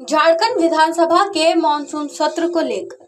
झारखंड विधानसभा के मॉनसून सत्र को लेकर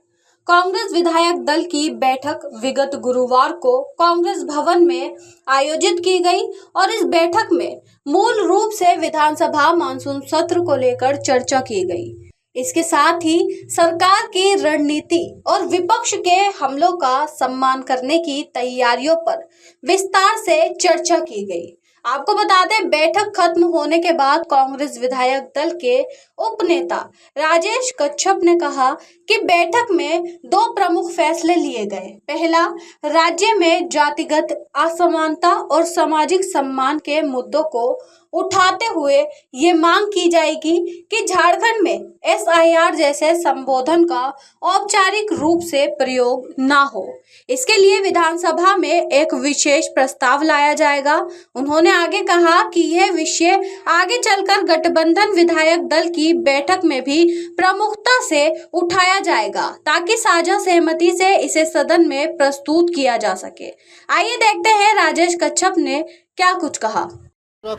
कांग्रेस विधायक दल की बैठक विगत गुरुवार को कांग्रेस भवन में आयोजित की गई और इस बैठक में मूल रूप से विधानसभा मॉनसून सत्र को लेकर चर्चा की गई। इसके साथ ही सरकार की रणनीति और विपक्ष के हमलों का सम्मान करने की तैयारियों पर विस्तार से चर्चा की गई। आपको बता दें, बैठक खत्म होने के बाद कांग्रेस विधायक दल के उपनेता राजेश कच्छप ने कहा कि बैठक में दो प्रमुख फैसले लिए गए। पहला, राज्य में जातिगत असमानता और सामाजिक सम्मान के मुद्दों को उठाते हुए ये मांग की जाएगी कि झारखंड में SIR जैसे संबोधन का औपचारिक रूप से प्रयोग ना हो। इसके लिए विधानसभा में एक विशेष प्रस्ताव लाया जाएगा। उन्होंने आगे कहा कि यह विषय आगे चलकर गठबंधन विधायक दल की बैठक में भी प्रमुखता से उठाया जाएगा ताकि साझा सहमति से इसे सदन में प्रस्तुत किया जा सके। आइए देखते हैं राजेश कच्छप ने क्या कुछ कहा।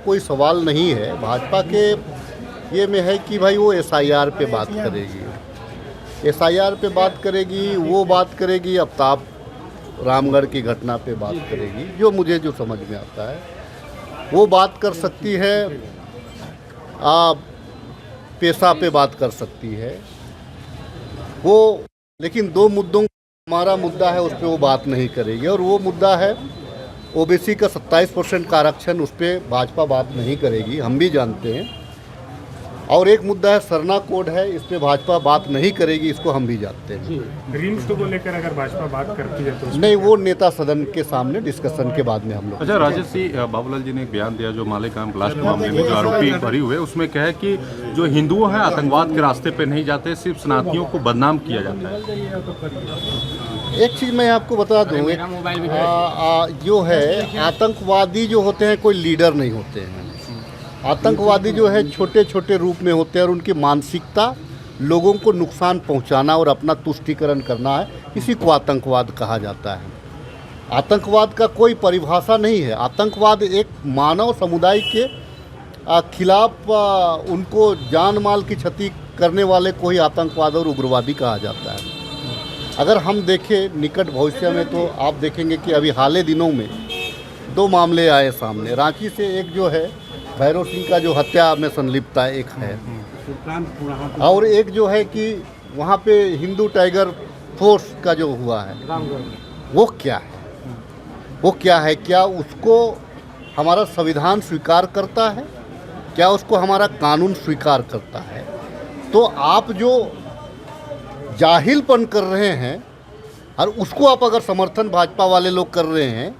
कोई सवाल नहीं है, भाजपा के ये में है कि भाई वो SIR पे बात करेगी, SIR पे बात करेगी, वो बात करेगी, आफ्ताब रामगढ़ की घटना पे बात करेगी। जो मुझे जो समझ में आता है वो बात कर सकती है, पेशा पे बात कर सकती है वो, लेकिन दो मुद्दों, हमारा मुद्दा है उस पर वो बात नहीं करेगी। और वो मुद्दा है OBC का 27% का आरक्षण, उस पर भाजपा बात नहीं करेगी, हम भी जानते हैं। और एक मुद्दा है सरना कोड है, इस पर भाजपा बात नहीं करेगी, इसको हम भी जानते हैं। ग्रीन को लेकर अगर भाजपा बात करती है तो नहीं, वो नेता सदन के सामने डिस्कशन के बाद में हम लोग। अच्छा, राजेश जी, बाबूलाल जी ने एक बयान दिया जो मालेगांव ब्लास्ट मामले में जो आरोपी भरी हुए, उसमें क्या है कि जो हिंदुओं हैं आतंकवाद के रास्ते पे नहीं जाते, सिर्फ सनातनियों को बदनाम किया जाता है। एक चीज़ मैं आपको बता दूँ, जो है आतंकवादी जो होते हैं कोई लीडर नहीं होते हैं। आतंकवादी जो है छोटे छोटे रूप में होते हैं और उनकी मानसिकता लोगों को नुकसान पहुंचाना और अपना तुष्टीकरण करना है, इसी को आतंकवाद कहा जाता है। आतंकवाद का कोई परिभाषा नहीं है। आतंकवाद एक मानव समुदाय के खिलाफ उनको जान माल की क्षति करने वाले को ही आतंकवाद और उग्रवादी कहा जाता है। अगर हम देखें निकट भविष्य में तो आप देखेंगे कि अभी हाल ही दिनों में दो मामले आए सामने। रांची से एक जो है भैरव सिंह का जो हत्या में संलिप्तता एक है, और एक जो है कि वहाँ पे हिंदू टाइगर फोर्स का जो हुआ है, वो क्या है, वो क्या है? क्या उसको हमारा संविधान स्वीकार करता है? क्या उसको हमारा कानून स्वीकार करता है? तो आप जो जाहिलपन कर रहे हैं और उसको आप अगर समर्थन भाजपा वाले लोग कर रहे हैं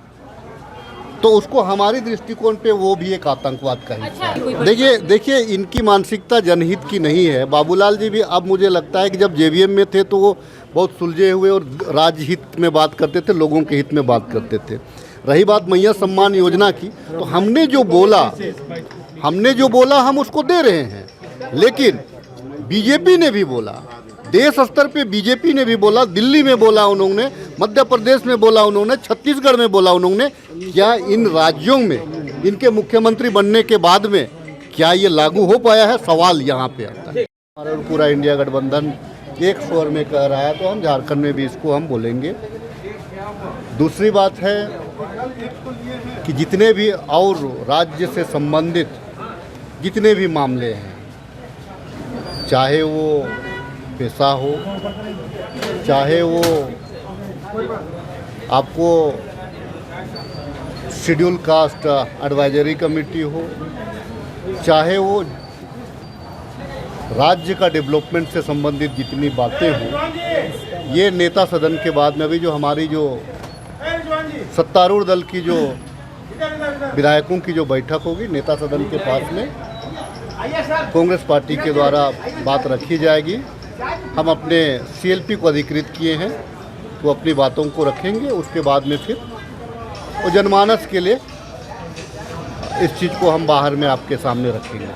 तो उसको हमारी दृष्टिकोण पे वो भी एक आतंकवाद का हिस्सा है। देखिए इनकी मानसिकता जनहित की नहीं है। बाबूलाल जी भी अब मुझे लगता है कि जब JVM में थे तो वो बहुत सुलझे हुए और राज्य हित में बात करते थे, लोगों के हित में बात करते थे। रही बात मैया सम्मान योजना की, तो हमने जो बोला हम उसको दे रहे हैं, लेकिन BJP ने भी बोला, देश स्तर पे BJP ने भी बोला, दिल्ली में बोला उन्होंने, मध्य प्रदेश में बोला उन्होंने, छत्तीसगढ़ में बोला उन्होंने। क्या इन राज्यों में इनके मुख्यमंत्री बनने के बाद में क्या ये लागू हो पाया है? सवाल यहाँ पे आता है। हमारा पूरा इंडिया गठबंधन एक स्वर में कह रहा है, तो हम झारखंड में भी इसको हम बोलेंगे। दूसरी बात है कि जितने भी और राज्य से संबंधित जितने भी मामले हैं, चाहे वो पेशा हो, चाहे वो आपको शेड्यूल कास्ट एडवाइजरी कमेटी हो, चाहे वो राज्य का डेवलपमेंट से संबंधित जितनी बातें हों, ये नेता सदन के बाद में अभी जो हमारी जो सत्तारूढ़ दल की जो विधायकों की जो बैठक होगी नेता सदन के पास में, कांग्रेस पार्टी के द्वारा बात रखी जाएगी। हम अपने CLP को अधिकृत किए हैं, तो अपनी बातों को रखेंगे। उसके बाद में फिर वो जनमानस के लिए इस चीज़ को हम बाहर में आपके सामने रखेंगे।